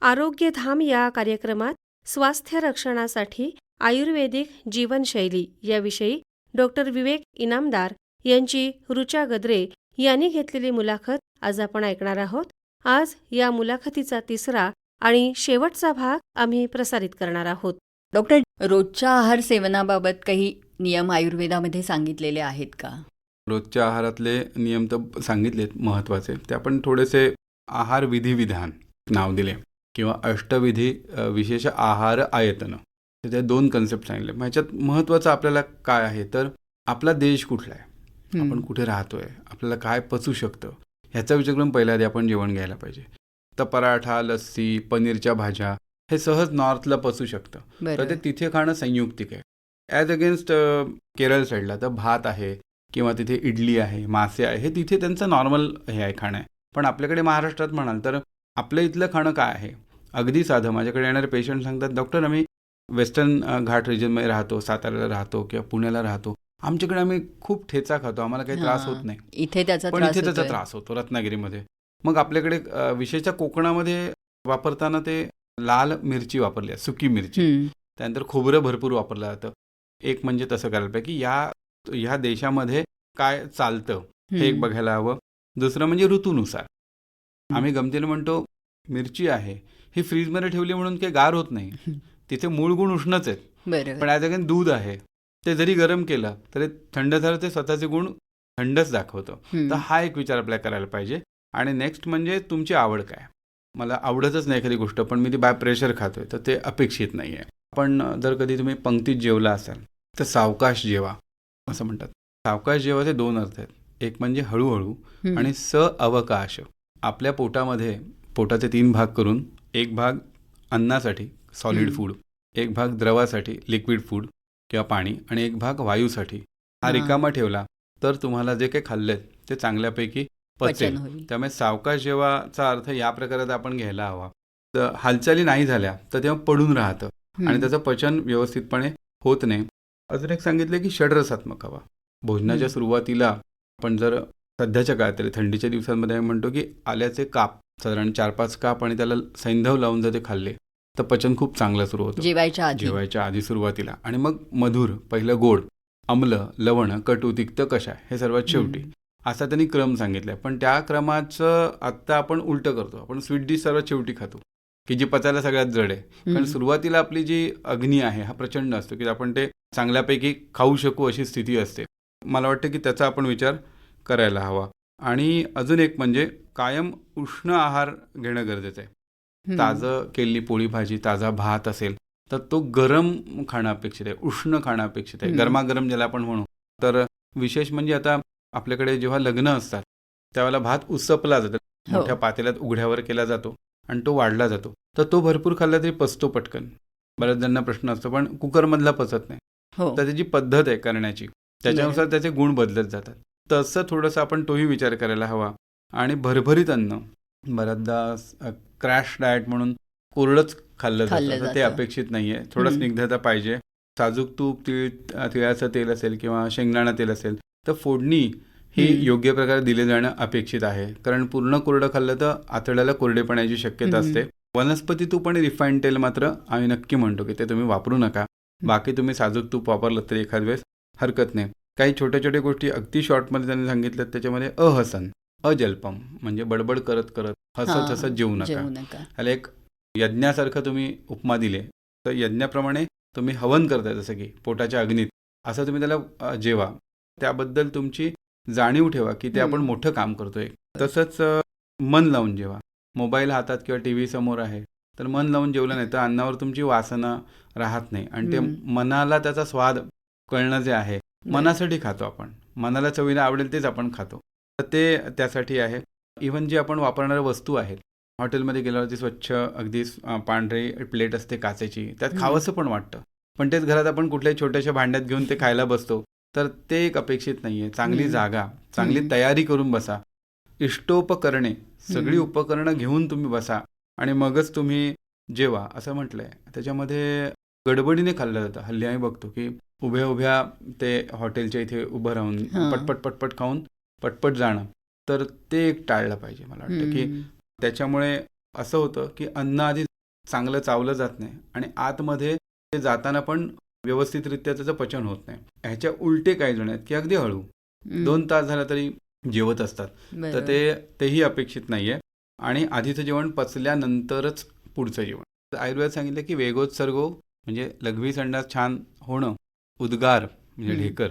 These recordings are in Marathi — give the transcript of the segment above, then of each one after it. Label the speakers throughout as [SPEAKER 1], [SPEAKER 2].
[SPEAKER 1] आरोग्यधाम या कार्यक्रमात स्वास्थ्य रक्षणासाठी आयुर्वेदिक जीवनशैली याविषयी डॉक्टर विवेक इनामदार यांची ऋचा गद्रे यांनी घेतलेली मुलाखत आज आपण ऐकणार आहोत. आज या मुलाखतीचा तिसरा आणि शेवटचा भाग आम्ही प्रसारित करणार आहोत.
[SPEAKER 2] डॉक्टर, रोजच्या आहार सेवनाबाबत काही नियम आयुर्वेदामध्ये सांगितलेले आहेत का?
[SPEAKER 3] रोजच्या आहारातले नियम तर सांगितलेत महत्त्वाचे. ते आपण थोडेसे आहार विधिविधान नाव दिले किंवा अष्टविधी विशेष आहार आयतन, तर त्या दोन कन्सेप्ट सांगितले. ह्याच्यात महत्त्वाचं आपल्याला काय आहे तर आपला देश कुठला आहे, आपण कुठे राहतोय, आपल्याला काय पचू शकतं ह्याचा विचार करून पहिल्या आधी आपण जेवण घ्यायला पाहिजे. तर पराठा, लस्सी, पनीरच्या भाज्या हे सहज नॉर्थला पचू शकतं, तर ते तिथे खाणं संयुक्तिक आहे. ॲज अगेन्स्ट केरळ साईडला तर भात आहे किंवा तिथे इडली आहे, मासे आहे, हे तिथे त्यांचं नॉर्मल हे आहे खाणं आहे. पण आपल्याकडे महाराष्ट्रात म्हणाल तर आपलं इथलं खाणं काय आहे, अगदी साधं. माझ्याकडे येणारे पेशंट सांगतात, डॉक्टर आम्ही वेस्टर्न घाट रिजनमध्ये राहतो, साताऱ्याला राहतो किंवा पुण्याला राहतो, आमच्याकडे आम्ही खूप ठेचा खातो, आम्हाला काही त्रास होत नाही.
[SPEAKER 2] इथे त्याचा
[SPEAKER 3] त्रास होतो रत्नागिरीमध्ये. मग आपल्याकडे विशेषतः कोकणामध्ये वापरताना ते लाल मिरची वापरली आहे, सुकी मिरची, त्यानंतर खोबरं भरपूर वापरलं जातं. एक म्हणजे तसं करायला पाहिजे की ह्या देशामध्ये काय चालतं हे एक बघायला हवं. दुसरं म्हणजे ऋतूनुसार. आम्ही गमतीने म्हणतो मिरची आहे ही फ्रीजमध्ये ठेवली म्हणून काही गार होत नाही, तिथे मूळ गुण उष्णच आहेत. पण ॲज अगेन दूध आहे, ते जरी गरम केलं तरी थंड झालं ते स्वतःचे गुण थंडच दाखवतं. तर हा एक विचार आपल्याला करायला पाहिजे. आणि नेक्स्ट म्हणजे तुमची आवड काय. मला आवडतच नाही एखादी गोष्ट पण मी ती बाय प्रेशर खातोय तर ते अपेक्षित नाही आहे. पण जर कधी तुम्ही पंक्तीत जेवला असाल तर सावकाश जेवा असं म्हणतात. सावकाश जेवाचे दोन अर्थ आहेत. एक म्हणजे हळूहळू आणि अवकाश. आपल्या पोटामध्ये पोटाचे 3 भाग करून एक भाग अन्नासाठी सॉलिड फूड, एक भाग द्रवासाठी लिक्विड फूड किंवा पाणी आणि एक भाग वायूसाठी हा रिकामा ठेवला तर तुम्हाला जे काही खाल्लेत ते चांगल्यापैकी पचेल. त्यामुळे सावकाश जेवाचा अर्थ या प्रकारात आपण घ्यायला हवा. तर हालचाली नाही झाल्या तर तेव्हा पडून राहतं आणि त्याचं पचन व्यवस्थितपणे होत नाही. अजून एक सांगितलं की षड्रसात्मक हवा. भोजनाच्या सुरुवातीला आपण जर सध्याच्या काळात तरी थंडीच्या दिवसांमध्ये म्हणतो की आल्याचे काप साधारण 4-5 काप आणि त्याला सैंधव लावून जर ते खाल्ले तर पचन खूप चांगलं सुरू होतं जेवायच्या आधी सुरुवातीला. आणि मग मधुर, पहिलं गोड, आम्ल, लवण, कटू, तिक्त, कषाय हे सर्वात शेवटी असा त्यांनी क्रम सांगितलाय. पण त्या क्रमाचं आत्ता आपण उलटं करतो. आपण स्वीट डिश सर्वात शेवटी खातो की जी पचायला सगळ्यात जड आहे. कारण सुरुवातीला आपली जी अग्नी आहे हा प्रचंड असतो की आपण ते चांगल्यापैकी खाऊ शकू अशी स्थिती असते. मला वाटतं की त्याचा आपण विचार करायला हवा. आणि अजून एक म्हणजे कायम उष्ण आहार घेणं गरजेचं आहे. ताजं केलेली पोळी भाजी, ताजा भात असेल तर तो गरम खाणं अपेक्षित आहे, उष्ण खाणं अपेक्षित आहे, गरमागरम ज्याला आपण म्हणू. तर विशेष म्हणजे आता आपल्याकडे जेव्हा लग्न असतात त्यावेळेला भात उसपला जातो, मोठ्या पातेल्यात उघड्यावर केला जातो आणि तो वाढला जातो. तर तो भरपूर खाल्ला तरी पचतो पटकन. बऱ्याच जणांना प्रश्न असतो पण कुकरमधला पचत नाही. तर त्याची पद्धत आहे करण्याची, त्याच्यानुसार त्याचे गुण बदलत जातात. तसं थोडंसं आपण तोही विचार करायला हवा. आणि भरभरीत अन्न, बऱ्याचदा क्रॅश डाएट म्हणून कोरडंच खाल्लं जातं, ते अपेक्षित नाही आहे. थोडं स्निग्धता पाहिजे. साजूक तूप, तिळाचं तेल असेल किंवा शेंगदाणा तेल असेल तर फोडणी ही योग्य प्रकारे दिले जाणं अपेक्षित आहे. कारण पूर्ण कोरडं खाल्लं तर आतड्याला कोरडेपणाची शक्यता असते. वनस्पती तूप आणि रिफाईंड तेल मात्र आम्ही नक्की म्हणतो की ते तुम्ही वापरू नका. बाकी तुम्ही साजूक तूप वापरलं तरी एखाद वेळेस हरकत नाही. काही छोट्या छोट्या गोष्टी अगदी शॉर्टमध्ये त्यांनी सांगितलं. त्याच्यामध्ये अहसन, अजल्पम म्हणजे बडबड करत करत हसत हसत जेवू नका. त्याला एक यज्ञासारखं तुम्ही उपमा दिले तर यज्ञाप्रमाणे तुम्ही हवन करताय जसं की पोटाच्या अग्नीत, असं तुम्ही त्याला जेवा. त्याबद्दल तुमची जाणीव ठेवा की ते आपण मोठं काम करतोय. तसंच मन लावून जेवा. मोबाईल हातात किंवा टी व्ही समोर आहे तर मन लावून जेवलं नाही तर अन्नावर तुमची वासना राहत नाही आणि ते मनाला त्याचा स्वाद कळणं जे आहे, मनासाठी खातो आपण, मनाला चवीला आवडेल तेच आपण खातो. तर ते त्यासाठी आहे. इव्हन जे आपण वापरणाऱ्या वस्तू आहेत, हॉटेलमध्ये गेल्यावरती स्वच्छ अगदी पांढरी प्लेट असते काचेची, त्यात खावंसं पण वाटतं. पण तेच घरात आपण कुठल्याही छोट्याशा भांड्यात घेऊन ते खायला बसतो तर ते एक अपेक्षित नाही आहे. चांगली जागा, चांगली तयारी करून बसा. इष्टोपकरणे, सगळी उपकरणं घेऊन तुम्ही बसा आणि मगच तुम्ही जेवा असं म्हटलंय. त्याच्यामध्ये गडबडीने खाल्लं जातं. हल्ली आम्ही बघतो की उभ्या उभ्या ते हॉटेलच्या इथे उभं राहून पटपट खाऊन पटपट जाणं, तर ते एक टाळलं पाहिजे. मला वाटतं की त्याच्यामुळे असं होतं की अन्न आधी चांगलं चावलं जात नाही आणि आतमध्ये ते जाताना पण व्यवस्थितरित्या त्याचं पचन होत नाही. ह्याच्या उलटे काही जण आहेत की अगदी हळू 2 तास झाला तरी जेवत असतात. तर तेही अपेक्षित नाहीये आणि आधीचं जेवण पचल्यानंतरच पुढचं जेवण. तर आयुर्वेद सांगितलं की वेगोत्सर्गो म्हणजे लघवी संडास छान होणं, उद्गार म्हणजे ढेकर,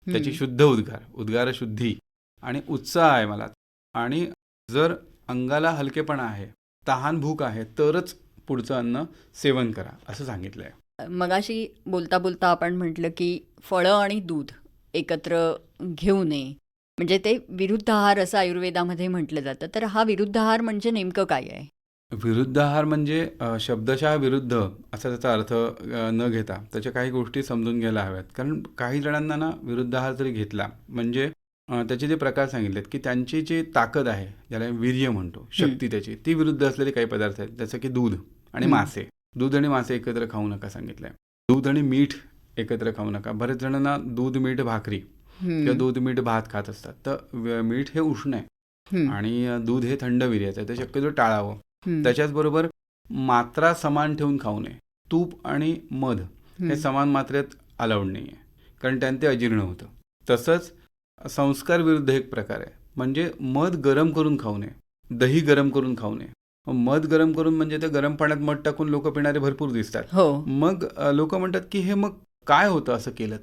[SPEAKER 3] त्याची शुद्ध उद्गार शुद्धी आणि उत्साह आहे मला आणि जर अंगाला हलकेपणा आहे, तहान भूक आहे तरच पुढचं अन्न सेवन करा असं सांगितलंय.
[SPEAKER 2] मगाशी बोलता बोलता आपण म्हटलं की फळं आणि दूध एकत्र घेऊ नये, म्हणजे ते विरुद्ध आहार असं आयुर्वेदामध्ये म्हटलं जातं. तर हा विरुद्ध आहार म्हणजे नेमकं काय आहे?
[SPEAKER 3] विरुद्ध आहार म्हणजे शब्दशः विरुद्ध असा त्याचा अर्थ न घेता त्याच्या काही गोष्टी समजून घ्यायला हव्यात. कारण काही जणांना ना विरुद्ध आहार जरी घेतला म्हणजे त्याचे जे प्रकार सांगितलेत की त्यांची जी ताकद आहे, ज्याला वीर्य म्हणतो, शक्ती त्याची, ती विरुद्ध असलेले काही पदार्थ आहेत. जसं की दूध आणि मासे. दूध आणि मासे एकत्र खाऊ नका सांगितलंय. दूध आणि मीठ एकत्र खाऊ नका. बरेच जणांना दूध मीठ भाकरी किंवा दूध मीठ भात खात असतात. तर मीठ हे उष्ण आहे आणि दूध हे थंड वीर्याचं आहे, ते शक्यतो टाळावं. त्याच्याच बरोबर मात्रा समान ठेवून खाऊ नये. तूप आणि मध हे समान मात्रेत अलाउड नाही आहे, कारण त्याने ते अजीर्ण होतं. तसंच संस्कार विरुद्ध एक प्रकार आहे, म्हणजे मध गरम करून खाऊ नये, दही गरम करून खाऊ नये. मध गरम करून म्हणजे ते गरम पाण्यात मध टाकून लोक पिणारे भरपूर दिसतात. मग लोक म्हणतात की हे मग काय होतं असं केलं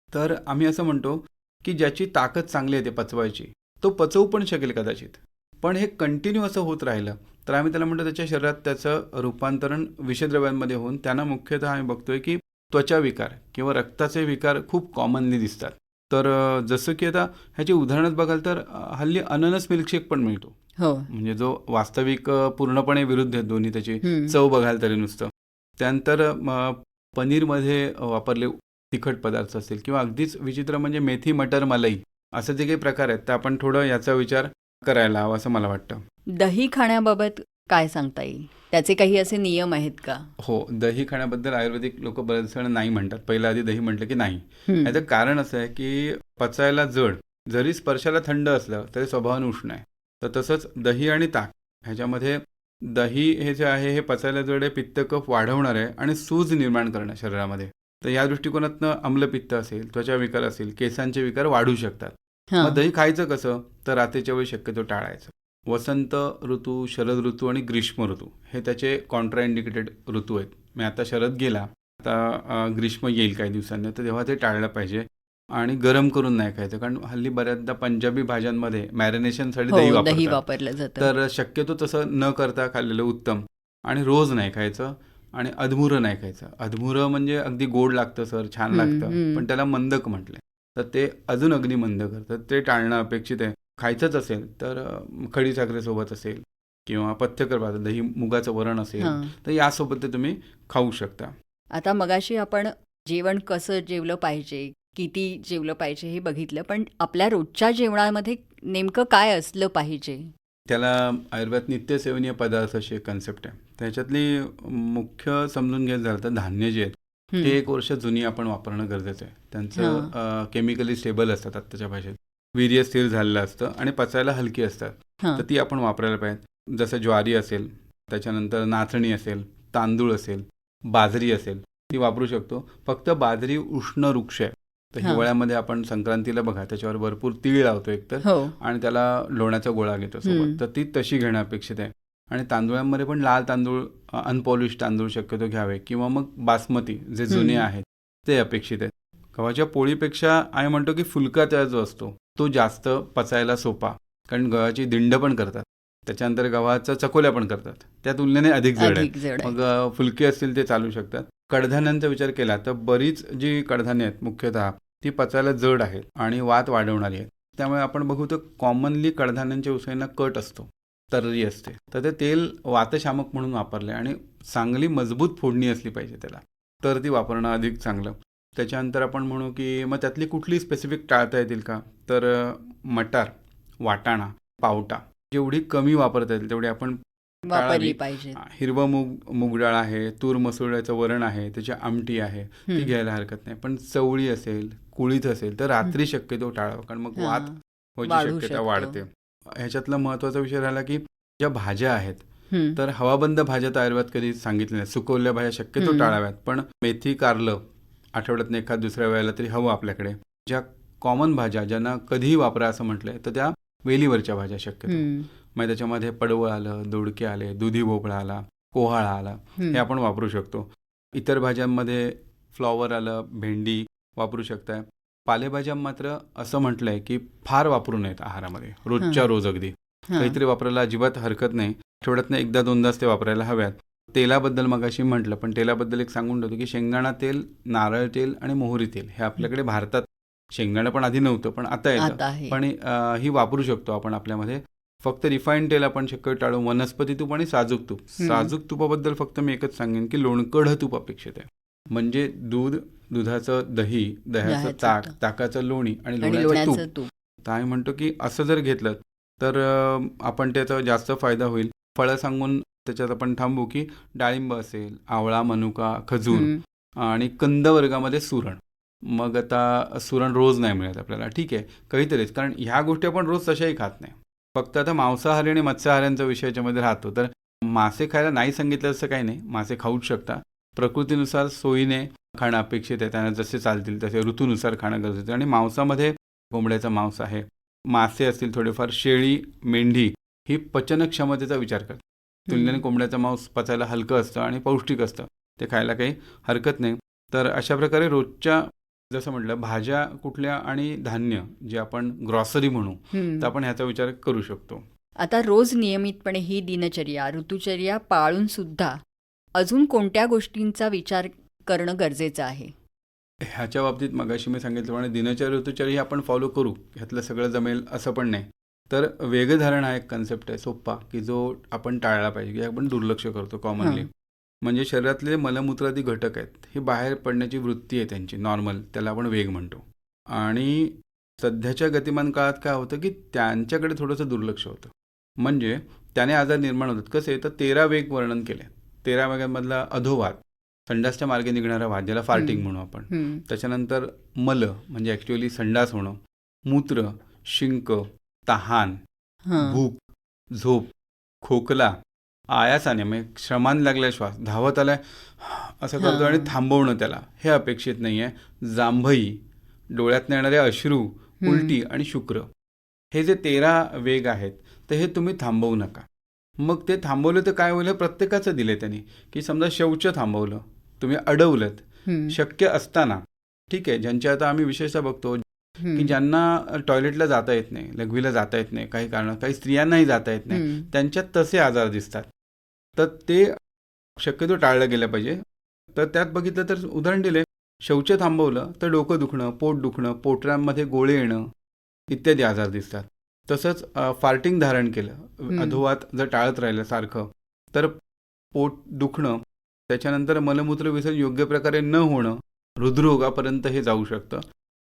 [SPEAKER 3] तर आम्ही असं म्हणतो की ज्याची ताकद चांगली आहे ते पचवायची, तो पचवू पण शकेल कदाचित, पण हे कंटिन्यू असं होत राहिलं तर आम्ही त्याला म्हणतो त्याच्या शरीरात त्याचं रूपांतरण विषद्रव्यांमध्ये होऊन त्यांना मुख्यतः आम्ही बघतोय की त्वचा विकार किंवा रक्ताचे विकार खूप कॉमनली दिसतात. तर जसं की आता ह्याची उदाहरणच बघाल तर हल्ली अननस मिल्कशेक पण मिळतो, म्हणजे जो वास्तविक पूर्णपणे विरुद्ध आहेत दोन्ही, त्याची चव बघाल तरी नुसतं. त्यानंतर पनीरमध्ये वापरले तिखट पदार्थ असतील किंवा अगदीच विचित्र म्हणजे मेथी मटर मलाई असे जे काही प्रकार आहेत तर आपण थोडं याचा विचार करायला हवा असं मला वाटतं.
[SPEAKER 2] दही खाण्याबाबत काय सांगता येईल? त्याचे काही असे नियम आहेत का?
[SPEAKER 3] हो, दही खाण्याबद्दल आयुर्वेदिक लोक बरेच जण नाही म्हणतात. पहिल्या आधी दही म्हटलं की नाही. याचं कारण असं आहे की पचायला जड, जरी स्पर्शाला थंड असलं तरी स्वभावाने उष्ण आहे. तर तसंच दही आणि ताक ह्याच्यामध्ये दही हे जे आहे हे पचायला जड आहे, पित्त कफ वाढवणार आहे आणि सूज निर्माण करणं शरीरामध्ये. तर या दृष्टिकोनातनं आम्लपित्त असेल, त्वचा विकार असेल, केसांचे विकार वाढू शकतात. मग दही खायचं कसं तर रात्रीच्या वेळी शक्यतो टाळायचं. वसंत ऋतू, शरद ऋतू आणि ग्रीष्म ऋतू हे त्याचे कॉन्ट्राइंडिकेटेड ऋतू आहेत. मी आता शरद गेला, आता ग्रीष्म येईल काही दिवसांनी, तर तेव्हा ते टाळलं पाहिजे. आणि गरम करून नाही खायचं, कारण हल्ली बऱ्याचदा पंजाबी भाज्यांमध्ये मॅरिनेशनसाठी दही
[SPEAKER 2] वापरलं जातं.
[SPEAKER 3] तर शक्यतो तसं न करता खाल्लेलं उत्तम. आणि रोज नाही खायचं आणि अधमुरं नाही खायचं. अधमुरं म्हणजे अगदी गोड लागतं सर, छान लागतं, पण त्याला मंदक म्हटलंय, तर ते अजून अग्नी मंद करतं, ते टाळणं अपेक्षित आहे. खायचंच असेल तर खडी साखरेसोबत असेल किंवा पथ्यकर भात, दही मुगाचं वरण असेल तर यासोबत ते तुम्ही खाऊ शकता.
[SPEAKER 2] आता मगाशी आपण जेवण कसं जेवलं पाहिजे, किती जेवलं पाहिजे हे बघितलं, पण आपल्या रोजच्या जेवणामध्ये नेमकं काय असलं पाहिजे?
[SPEAKER 3] त्याला आयुर्वेदात नित्यसेवनीय पदार्थ अशी एक कन्सेप्ट आहे. त्याच्यातली मुख्य समजून घ्यायचं झालं तर धान्य जे आहेत ते 1 वर्ष जुनी आपण वापरणं गरजेचं आहे. त्यांचं केमिकली स्टेबल असतात आत्ताच्या भाषेत, वीर्य स्थिर झालेलं असतं आणि पचायला हलकी असतात, तर ती आपण वापरायला पाहिजे. जसं ज्वारी असेल, त्याच्यानंतर नाचणी असेल, तांदूळ असेल, बाजरी असेल, ती वापरू शकतो. फक्त बाजरी उष्ण वृक्ष आहे, तर हिवाळ्यामध्ये आपण संक्रांतीला बघा त्याच्यावर भरपूर तीळ लावतो एकतर आणि त्याला लोण्याचा गोळा घेतो सोबत, तर ती तशी घेणं अपेक्षित आहे. आणि तांदूळांमध्ये पण लाल तांदूळ, अनपॉलिश तांदूळ शक्यतो घ्यावे किंवा मग बासमती जे जुने आहेत ते अपेक्षित आहेत. गव्हाच्या पोळीपेक्षा आम्ही म्हणतो की फुलका तयार जो असतो तो जास्त पचायला सोपा, कारण गव्हाची दिंड पण करतात, त्याच्यानंतर गव्हाच्या चकोल्या पण करतात, त्या तुलनेने अधिक जड आहे. मग फुलके असतील ते चालू शकतात. कडधान्यांचा विचार केला तर बरीच जी कडधान्य आहेत मुख्यतः ती पचायला जड आहेत आणि वात वाढवणारी आहेत. त्यामुळे आपण बघू तर कॉमनली कडधान्यांच्या उसळींना कट असतो, तर्री असते, तर ते तेल वातशामक म्हणून वापरले आणि चांगली मजबूत फोडणी असली पाहिजे त्याला, तर ती वापरणं अधिक चांगलं. त्याच्यानंतर आपण म्हणू की मग त्यातली कुठली स्पेसिफिक टाळता येतील का, तर मटार, वाटाणा, पावटा जेवढी कमी वापरता येईल तेवढी आपण
[SPEAKER 2] वापरली पाहिजे.
[SPEAKER 3] हिरवं मूग डाळ आहे, तूर मसूरचं वरण आहे, त्याची आमटी आहे, ती घ्यायला हरकत नाही. पण चवळी असेल, कुळीथ असेल तर रात्री शक्यतो टाळावं, कारण मग वात व्हायची शक्यता वाढते. ह्याच्यातला महत्त्वाचा विषय राहिला की ज्या भाज्या आहेत
[SPEAKER 2] हं.
[SPEAKER 3] तर हवाबंद भाज्या तर आयुर्वेदात कधी सांगितल्या नाही. सुकवलेल्या भाज्या शक्यतो टाळाव्यात. पण मेथी, कारलं आठवड्यातनं एखाद दुसऱ्या वेळेला तरी हवं आपल्याकडे. ज्या कॉमन भाज्या ज्यांना कधीही वापरा असं म्हटलंय तर त्या वेलीवरच्या भाज्या शक्यतो.
[SPEAKER 2] हं.
[SPEAKER 3] मग त्याच्यामध्ये पडवळ आलं, दोडके आले, दुधी भोपळा आला, कोहाळा आला, हे आपण वापरू शकतो. इतर भाज्यांमध्ये फ्लॉवर आलं, भेंडी वापरू शकताय. पालेभाज्या मात्र असं म्हटलंय की फार वापरू नयेत आहारामध्ये, रोजच्या रोज अगदी. काहीतरी वापरायला अजिबात हरकत नाही. आठवड्यातनं एकदा दोनदाच ते वापरायला हव्यात. तेलाबद्दल मगाशी म्हटलं, पण तेलाबद्दल एक सांगून ठेवतो की शेंगदाणा तेल, नारळ तेल आणि मोहरी तेल हे आपल्याकडे भारतात, शेंगदाणा पण आधी नव्हतं पण आता येतं,
[SPEAKER 2] आता आहे.
[SPEAKER 3] पण ही वापरू शकतो आपण आपल्यामध्ये. फक्त रिफाईंड तेल आपण शक्यतो टाळू. वनस्पती तूप आणि साजूक तूप. साजूक तुपाबद्दल फक्त मी एकच सांगेन की लोणकढ तूप अपेक्षित आहे. म्हणजे दूध, दुधाचं दही, दह्याचं ताक, ताकाचं लोणी आणि लोण्याचं तूप.
[SPEAKER 2] तूप.
[SPEAKER 3] तर आम्ही म्हणतो की असं जर घेतलं तर आपण त्याचा जास्त फायदा होईल. फळं सांगून त्याच्यात आपण थांबू की डाळिंब असेल, आवळा, मनुका, खजूर आणि कंद वर्गामध्ये सुरण. मग आता सुरण रोज नाही मिळत आपल्याला, ठीक आहे, काहीतरीच, कारण ह्या गोष्टी आपण रोज तशाही खात नाही. फक्त आता मांसाहारी आणि मत्स्याहाऱ्यांचा विषय याच्यामध्ये राहतो. तर मासे खायला नाही सांगितलं असं काही नाही, मासे खाऊच शकता. प्रकृतीनुसार सोयीने खाणं अपेक्षित आहे. त्यांना जसे चालतील तसे ऋतूनुसार खाणं गरजेचं आहे. आणि मांसामध्ये कोंबड्याचा मांस आहे, मासे असतील थोडेफार, शेळी, मेंढी ही पचनक्षमतेचा विचार करते. तुलनेने कोंबड्याचं मांस पचायला हलकं असतं आणि पौष्टिक असतं, ते खायला काही हरकत नाही. तर अशा प्रकारे रोजच्या जसं म्हटलं भाज्या कुठल्या आणि धान्य जे आपण ग्रॉसरी म्हणू, तर आपण ह्याचा विचार करू शकतो.
[SPEAKER 2] आता रोज नियमितपणे ही दिनचर्या, ऋतुचर्या पाळून सुद्धा अजून कोणत्या गोष्टींचा विचार करणं गरजेचं आहे?
[SPEAKER 3] ह्याच्या बाबतीत मगाशी मी सांगितल्याप्रमाणे दिनचर्या, ऋतुचर्या ही आपण फॉलो करू, ह्यातलं सगळं जमेल असं पण नाही. तर वेगधारण हा एक कन्सेप्ट आहे सोप्पा, की जो आपण टाळला पाहिजे, की आपण दुर्लक्ष करतो कॉमनली. म्हणजे शरीरातले मलमूत्रादी घटक आहेत, हे बाहेर पडण्याची वृत्ती आहे त्यांची नॉर्मल, त्याला आपण वेग म्हणतो. आणि सध्याच्या गतिमान काळात काय होतं की त्यांच्याकडे थोडंसं दुर्लक्ष होतं. म्हणजे त्याने आजार निर्माण होतात. कसे, तर 13 वेग वर्णन केले. 13 वेगांमधला अधोवात, संडासच्या मार्गे निघणारा वाद, ज्याला फार्टिंग म्हणू आपण. त्याच्यानंतर मल म्हणजे ॲक्च्युअली संडास होणं, मूत्र, शिंक, तहान, भूक, झोप, खोकला, आयासाने म्हणजे श्रमाने लागलाय श्वास, धावत आलाय असं करतो आणि थांबवणं त्याला, हे अपेक्षित नाही आहे. जांभई, डोळ्यातनं येणारे अश्रू, उलटी आणि शुक्र, हे जे 13 वेग आहेत तर हे तुम्ही थांबवू नका. मग ते थांबवलं तर काय होईल, प्रत्येकाचं दिले त्यांनी, की समजा शौच थांबवलं, तुम्ही अडवलंत शक्य असताना, ठीक आहे, ज्यांच्या आता आम्ही विशेषतः बघतो की ज्यांना टॉयलेटला जाता येत नाही, लघवीला जाता येत नाही, काही कारण, काही स्त्रियांनाही जाता येत नाही, त्यांच्यात तसे आजार दिसतात, तर ते शक्यतो टाळलं गेलं पाहिजे. तर त्यात बघितलं तर उदाहरण दिले, शौच थांबवलं तर डोकं दुखणं, पोट दुखणं, पोटामध्ये गोळे येणं इत्यादी आजार दिसतात. तसंच फार्टिंग धारण केलं, अधोवात जर टाळत राहिलं सारखं, तर पोट दुखणं, त्याच्यानंतर मलमूत्र विसर्जन योग्य प्रकारे न होणं, हृदरोगापर्यंत हे जाऊ शकतं.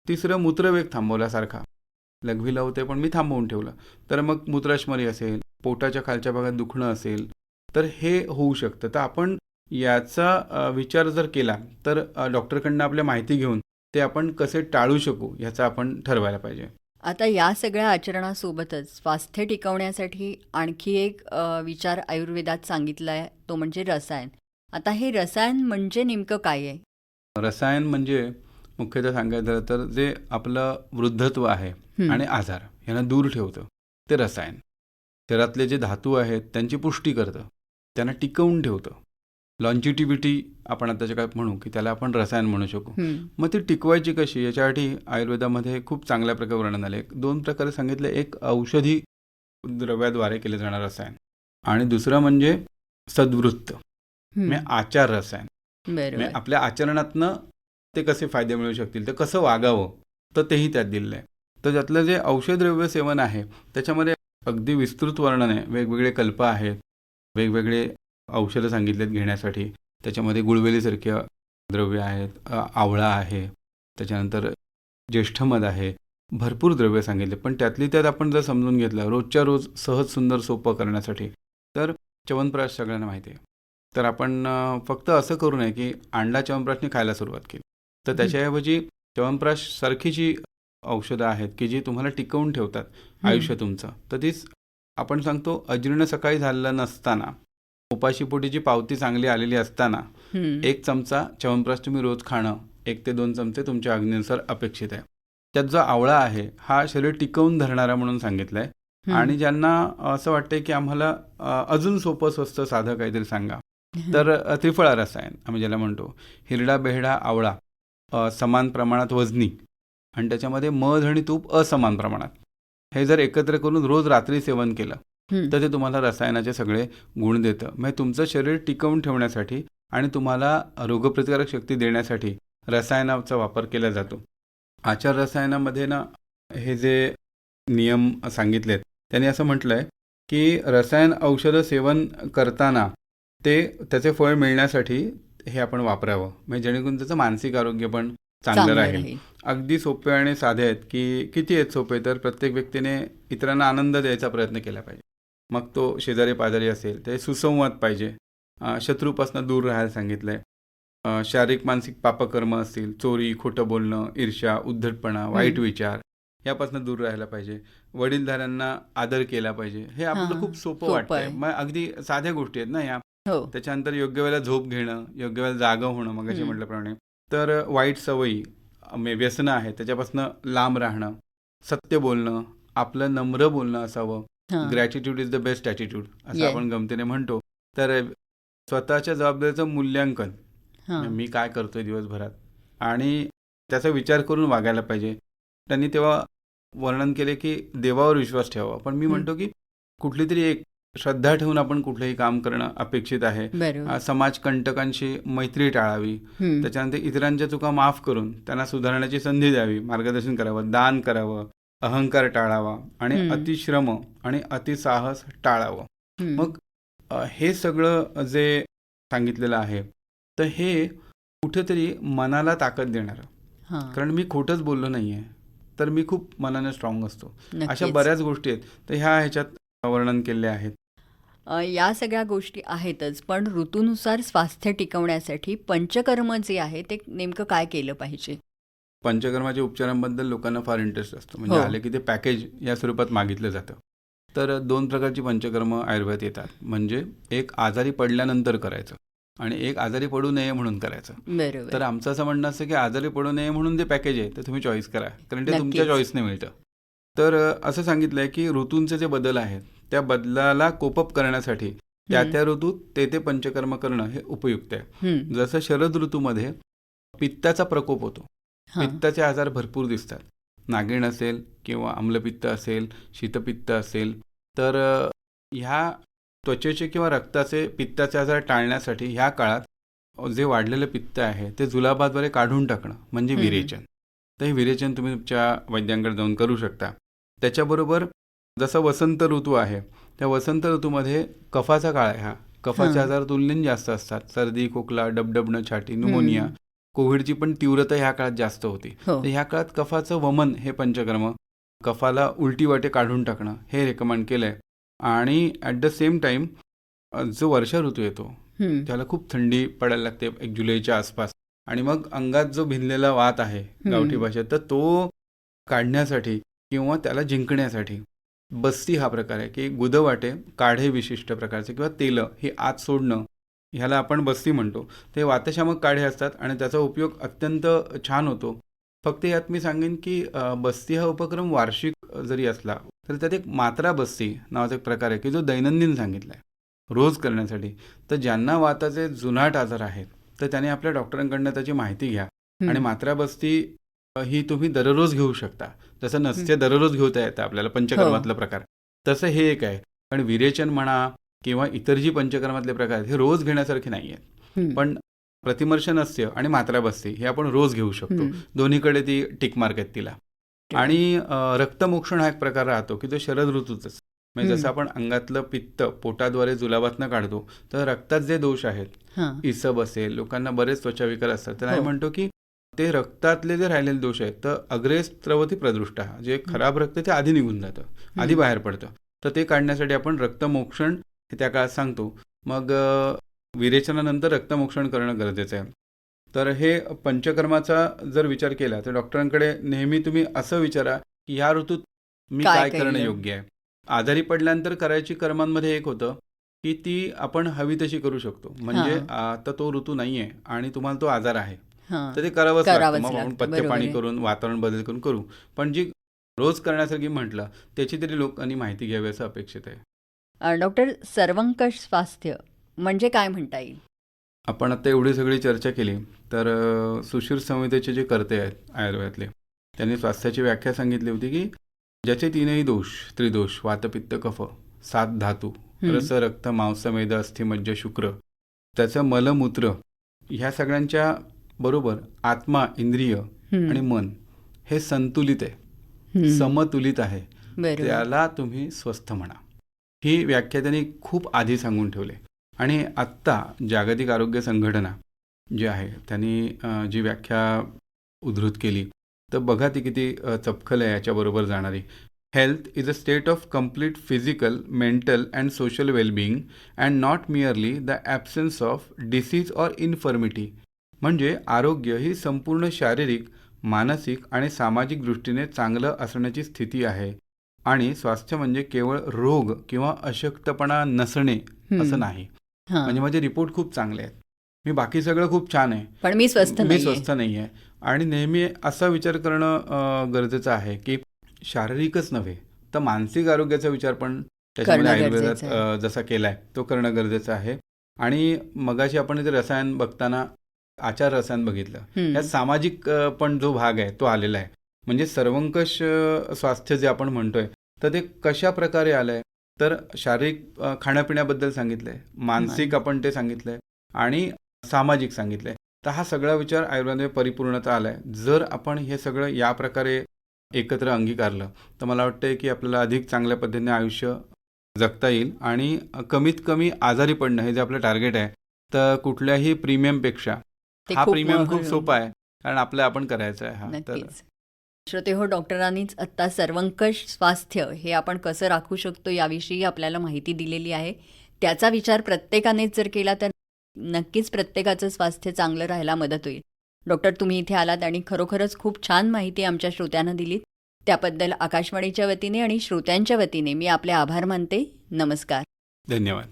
[SPEAKER 3] तिसरं, मूत्रवेग थांबवल्यासारखा, लघवीला होते पण मी थांबवून ठेवलं, तर मग मूत्राशमरी असेल, पोटाच्या खालच्या भागात दुखणं असेल, तर हे होऊ शकतं. तर आपण याचा विचार जर केला तर डॉक्टरकडनं आपल्या माहिती घेऊन ते आपण कसे टाळू शकू ह्याचा आपण ठरवायला पाहिजे.
[SPEAKER 2] आता या सगळ्या आचरणासोबतच स्वास्थ्य टिकवण्यासाठी आणखी एक विचार आयुर्वेदात सांगितला आहे, तो म्हणजे रसायन. आता हे रसायन म्हणजे नेमकं काय आहे?
[SPEAKER 3] रसायन म्हणजे मुख्यतः सांगायचं झालं तर जे आपलं वृद्धत्व आहे आणि आजार यांना दूर ठेवतं ते रसायन. शरीरातले जे धातू आहेत त्यांची पुष्टी करतं, त्यांना टिकवून ठेवतं. लॉन्जिटिव्हिटी आपण आताच्या काळात म्हणू की त्याला आपण रसायन म्हणू शकू. मग ती टिकवायची कशी, याच्यासाठी आयुर्वेदामध्ये खूप चांगल्या प्रकारे वर्णन आले. 2 प्रकारे सांगितले, एक औषधी द्रव्याद्वारे केले जाणारं रसायन आणि दुसरं म्हणजे सद्वृत्त म्हणजे आचार रसायन. म्हणजे आपल्या आचरणातनं ते कसे फायदे मिळू शकतील, तर कसं वागावं, तर तेही त्यात दिलेलं आहे. तर त्यातलं जे औषधद्रव्य सेवन आहे त्याच्यामध्ये अगदी विस्तृत वर्णन आहे. वेगवेगळे कल्प आहेत, वेगवेगळे औषधं सांगितलेत घेण्यासाठी. त्याच्यामध्ये गुळवेलीसारखे द्रव्य आहेत, आवळा आहे, त्याच्यानंतर ज्येष्ठमध आहे, भरपूर द्रव्य सांगितले. पण त्यातली त्यात आपण जर समजून घेतलं रोजच्या रोज सहज सुंदर सोपं करण्यासाठी, तर च्यवनप्राश सगळ्यांना माहिती आहे. तर आपण फक्त असं करू नये की अंडा च्यवनप्राशने खायला सुरुवात केली, तर त्याच्याऐवजी च्यवनप्राश सारखी औषधं आहेत की जी तुम्हाला टिकवून ठेवतात आयुष्य तुमचं. तर तीच आपण सांगतो, अजीर्ण सकाळी झालेलं नसताना उपाशीपोटीची पावती चांगली आलेली असताना
[SPEAKER 2] हम्म.
[SPEAKER 3] 1 चमचा च्यवनप्राश तुम्ही रोज खाणं 1 ते 2 चमचे तुमच्या अग्नीनुसार अपेक्षित आहे. त्यात जो आवळा आहे हा शरीर टिकवून धरणारा म्हणून सांगितलंय. आणि ज्यांना असं वाटतंय की आम्हाला अजून सोपं स्वस्त साधं काहीतरी सांगा, तर त्रिफळा रसायन आम्ही ज्याला म्हणतो, हिरडा बेहडा आवळा समान प्रमाणात वजनी आणि त्याच्यामध्ये मध आणि तूप असमान प्रमाणात, हे जर एकत्र करून रोज रात्री सेवन केलं तर ते तुम्हाला रसायनाचे सगळे गुण देतं. म्हणजे तुमचं शरीर टिकवून ठेवण्यासाठी आणि तुम्हाला रोगप्रतिकारक शक्ती देण्यासाठी रसायनाचा वापर केला जातो. आचार रसायनामध्ये ना हे जे नियम सांगितलेत त्यांनी असं म्हटलंय की रसायन औषधं सेवन करताना त्याचे फळ मिळण्यासाठी हे आपण वापरावं, म्हणजे जेणेकरून त्याचं मानसिक आरोग्य पण चांगलं राहील. अगदी सोपे आणि साधे आहेत की किती आहेत सोपे, तर प्रत्येक व्यक्तीने इतरांना आनंद द्यायचा प्रयत्न केला पाहिजे. मग तो शेजारी पाजारी असेल ते सुसंवाद पाहिजे, शत्रूपासून दूर राहायला सांगितलंय. शारीरिक मानसिक पापकर्म असतील, चोरी, खोटं बोलणं, ईर्ष्या, उद्धटपणा, वाईट विचार यापासून दूर राहायला पाहिजे. वडीलधाऱ्यांना आदर केला पाहिजे. हे आपलं खूप सोपं वाटतंय. मग अगदी साध्या गोष्टी आहेत ना या. त्याच्यानंतर योग्य वेळेला झोप घेणं, योग्य वेळेला जागं होणं, मग असे म्हटल्याप्रमाणे. तर वाईट सवयी, व्यसनं आहेत त्याच्यापासून लांब राहणं, सत्य बोलणं, आपलं नम्र बोलणं असावं. Gratitude is the best attitude असं आपण गमतीने म्हणतो. तर स्वतःच्या जबाबदारीचं मूल्यांकन, मी काय करतोय दिवसभरात आणि त्याचा विचार करून वागायला पाहिजे. त्यांनी तेव्हा वर्णन केले की देवावर विश्वास ठेवावा, पण मी म्हणतो की कुठली तरी एक श्रद्धा ठेवून आपण कुठलंही काम करणं अपेक्षित आहे. समाजकंटकांशी मैत्री टाळावी, त्याच्यानंतर इतरांच्या चुका माफ करून त्यांना सुधारण्याची संधी द्यावी, मार्गदर्शन करावं, दान करावं, अहंकार टाळावा आणि अतिश्रम आणि अतिसाहस टाळावं. मग हे सगळं जे सांगितलेलं आहे तर हे कुठेतरी मनाला ताकद देणारं, कारण मी खोटंच बोललो नाहीये तर मी खूप मनाने स्ट्रॉंग असतो. अशा बऱ्याच गोष्टी आहेत तर ह्याच्यात वर्णन केले आहेत.
[SPEAKER 2] या सगळ्या गोष्टी आहेतच, पण ऋतूनुसार स्वास्थ्य टिकवण्यासाठी पंचकर्म जे आहे ते नेमकं काय केलं पाहिजे?
[SPEAKER 3] पंचकर्माच्या उपचारांबद्दल लोकांना फार इंटरेस्ट असतो, म्हणजे आले की ते पॅकेज या स्वरूपात मागितलं जातं. तर 2 प्रकारची पंचकर्म आयुर्वेदात येतात, म्हणजे एक आजारी पडल्यानंतर करायचं आणि एक आजारी पडू नये म्हणून करायचं. तर आमचं असं म्हणणं असं की आजारी पडू नये म्हणून जे पॅकेज आहे ते तुम्ही चॉईस करा, कारण ते तुमच्या चॉईसने मिळतं. तर असं सांगितलंय की ऋतूंचे जे बदल आहेत त्या बदलाला कोपअप करण्यासाठी त्या ऋतूत ते पंचकर्म करणं हे उपयुक्त आहे. जसं शरद ऋतूमध्ये पित्ताचा प्रकोप होतो, पित्ताचे आजार भरपूर दिसतात. नागिण असेल किंवा आम्लपित्त असेल, शीतपित्त असेल, तर ह्या त्वचेचे किंवा रक्ताचे पित्ताचे आजार टाळण्यासाठी ह्या काळात जे वाढलेलं पित्त आहे ते जुलाबाद्वारे काढून टाकणं म्हणजे विरेचन. तर हे विरेचन तुम्ही तुमच्या वैद्यांकडे जाऊन करू शकता. त्याच्याबरोबर जसं वसंत ऋतू आहे त्या वसंत ऋतूमध्ये कफाचा काळ आहे, हा कफाचे आजार तुलनेने जास्त असतात. सर्दी, खोकला, डबडबणं, छाती, न्यूमोनिया, कोविडची पण तीव्रता ह्या काळात जास्त होती. तर ह्या काळात कफाचं वमन हे पंचकर्म, कफाला उलटी वाटे काढून टाकणं हे रेकमेंड केलंय. आणि ॲट द सेम टाइम जो वर्षा ऋतू येतो त्याला खूप थंडी पडायला लागते 1 जुलैच्या आसपास, आणि मग अंगात जो भिनलेला वात आहे गावठी भाषेत तर तो काढण्यासाठी किंवा त्याला जिंकण्यासाठी बस्ती हा प्रकार आहे की गुदवाटे काढे विशिष्ट प्रकारचे किंवा तेलं हे आत सोडणं, ह्याला आपण बस्ती म्हणतो. ते वातशामक काढे असतात आणि त्याचा उपयोग अत्यंत छान होतो. फक्त यात मी सांगेन की बस्ती हा उपक्रम वार्षिक जरी असला तर त्यात एक मात्रा बस्ती नावाचा एक प्रकार आहे की जो दैनंदिन सांगितला आहे रोज करण्यासाठी. तर ज्यांना वाताचे जुनाट आजार आहेत तर त्याने आपल्या डॉक्टरांकडनं त्याची माहिती घ्या आणि मात्रा बस्ती ही तुम्ही दररोज घेऊ शकता. जसं नसते दररोज घेता येतं आपल्याला पंचकर्मातलं प्रकार, तसं हे एक आहे. पण विरेचन म्हणा किंवा इतर जी पंचकर्मातले प्रकार आहेत हे रोज घेण्यासारखे नाही आहेत, पण प्रतिमर्शन नस्य आणि मात्रा बस्ती हे आपण रोज घेऊ शकतो. दोन्हीकडे ती टिक मार्क आहेत तिला. आणि रक्तमोक्षण हा एक प्रकार राहतो की तो शरद ऋतूच, म्हणजे जसं आपण अंगातलं पित्त पोटाद्वारे जुलाबातनं काढतो तर रक्तात जे दोष आहेत, इसब असेल, लोकांना बरेच त्वचाविकार असतात, तर आम्ही म्हणतो की ते रक्तातले जे राहिलेले दोष आहेत तर अग्रे स्त्रवती प्रदृष्ट, जे खराब रक्त ते आधी निघून जातं, आधी बाहेर पडतं. तर ते काढण्यासाठी आपण रक्तमोक्षण हे त्या काळात सांगतो. मग विरेचनानंतर रक्तमोक्षण करणं गरजेचं आहे. तर हे पंचकर्माचा जर विचार केला तर डॉक्टरांकडे नेहमी तुम्ही असं विचारा की ह्या ऋतूत मी काय करणं योग्य आहे. आजारी पडल्यानंतर करायची कर्मांमध्ये एक होतं की ती आपण हवी तशी करू शकतो. म्हणजे आता तो ऋतू नाहीये आणि तुम्हाला तो आजार आहे,
[SPEAKER 2] हां.
[SPEAKER 3] तर ते करावंच लागतं.
[SPEAKER 2] करावंच
[SPEAKER 3] मग आपण
[SPEAKER 2] लागतं.
[SPEAKER 3] पथ्य
[SPEAKER 2] बरोबर
[SPEAKER 3] पाणी
[SPEAKER 2] आहे.
[SPEAKER 3] करून वातावरण बदल करून करू. पण जी रोज करण्यासारखी म्हटलं त्याची तरी लोकांनी माहिती घ्यावी असं अपेक्षित आहे.
[SPEAKER 2] डॉक्टर, सर्वंकष स्वास्थ्य म्हणजे काय म्हणता येईल?
[SPEAKER 3] आपण आता एवढी सगळी चर्चा केली तर सुश्रुत संहितेचे जे कर्ते आहेत आयुर्वेदातले, त्यांनी स्वास्थ्याची व्याख्या सांगितली होती की ज्याचे तीनही दोष, त्रिदोष, वातपित्त कफ, 7 धातू, रस रक्त मांस मेद अस्थि मज्ज शुक्र, त्याचं मलमूत्र, ह्या सगळ्यांच्या बरोबर आत्मा, इंद्रिय आणि मन हे संतुलित आहे, समतुलित आहे,
[SPEAKER 2] बरोबर.
[SPEAKER 3] त्याला तुम्ही स्वस्थ म्हणा. ही व्याख्या त्यांनी खूप आधी सांगून ठेवली. आणि आत्ता जागतिक आरोग्य संघटना जी आहे त्यांनी जी व्याख्या उद्धृत केली तर बघा ती किती चपखल आहे याच्याबरोबर जाणारी. Health is a state of complete physical, mental and social wellbeing and not merely the absence of disease or infirmity. म्हणजे आरोग्य ही संपूर्ण शारीरिक, मानसिक आणि सामाजिक दृष्टीने चांगलं असण्याची स्थिती आहे. आणि स्वास्थ्य म्हणजे केवळ रोग किंवा अशक्तपणा नसणे असं नाही. म्हणजे माझे रिपोर्ट खूप चांगले आहेत, मी बाकी सगळं खूप छान आहे,
[SPEAKER 2] पण मी स्वस्थ
[SPEAKER 3] नाही आहे. आणि नेहमी असा विचार करणं गरजेचं आहे की शारीरिकच नव्हे तर मानसिक आरोग्याचा विचार पण त्याच्यामध्ये आयुर्वेदात जसा केलाय तो करणं गरजेचं आहे. आणि मगाशी आपण ते रसायन बघताना आचार रसायन बघितलं, यात सामाजिक पण जो भाग आहे तो आलेला आहे. म्हणजे सर्वंकष स्वास्थ्य जे आपण म्हणतोय तर ते कशा प्रकारे आलंय तर शारीरिक खाण्यापिण्याबद्दल सांगितलंय, मानसिक आपण ते सांगितलंय आणि सामाजिक सांगितलंय. तर हा सगळा विचार आयुर्वेदामध्ये परिपूर्णता आलाय. जर आपण हे सगळं या प्रकारे एकत्र अंगीकारलं तर मला वाटतंय की आपल्याला अधिक चांगल्या पद्धतीने आयुष्य जगता येईल आणि कमीत कमी आजारी पडणं हे जे आपलं टार्गेट आहे तर कुठल्याही प्रीमियमपेक्षा हा प्रीमियम खूप सोपा आहे, कारण आपलं आपण करायचं आहे. हा तर
[SPEAKER 2] श्रोते हो, डॉक्टरांनीच आत्ता सर्वंकष स्वास्थ्य हे आपण कसं राखू शकतो याविषयी आपल्याला माहिती दिलेली आहे. त्याचा विचार प्रत्येकानेच जर केला तर नक्कीच प्रत्येकाचं स्वास्थ्य चांगलं राहायला मदत होईल. डॉक्टर, तुम्ही इथे आलात आणि खरोखरच खूप छान माहिती आमच्या श्रोत्यांना दिलीत. त्याबद्दल आकाशवाणीच्या वतीने आणि श्रोत्यांच्या वतीने मी आपले आभार मानते. नमस्कार.
[SPEAKER 3] धन्यवाद.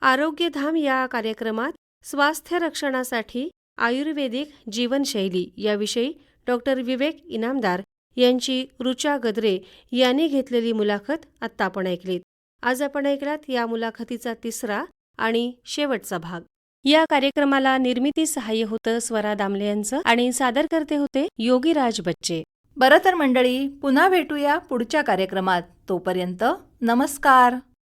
[SPEAKER 1] आरोग्यधाम या कार्यक्रमात स्वास्थ्य रक्षणासाठी आयुर्वेदिक जीवनशैली याविषयी डॉक्टर विवेक इनामदार यांची ऋचा गद्रे यांनी घेतलेली मुलाखत आत्ता आपण ऐकलीत. आज आपण ऐकलात या मुलाखतीचा तिसरा आणि शेवटचा भाग. या कार्यक्रमाला निर्मिती सहाय्य होतं स्वरा दामले यांचं आणि सादर करते होते योगीराज बच्चे.
[SPEAKER 4] बरं तर मंडळी, पुन्हा भेटूया पुढच्या कार्यक्रमात. तोपर्यंत नमस्कार.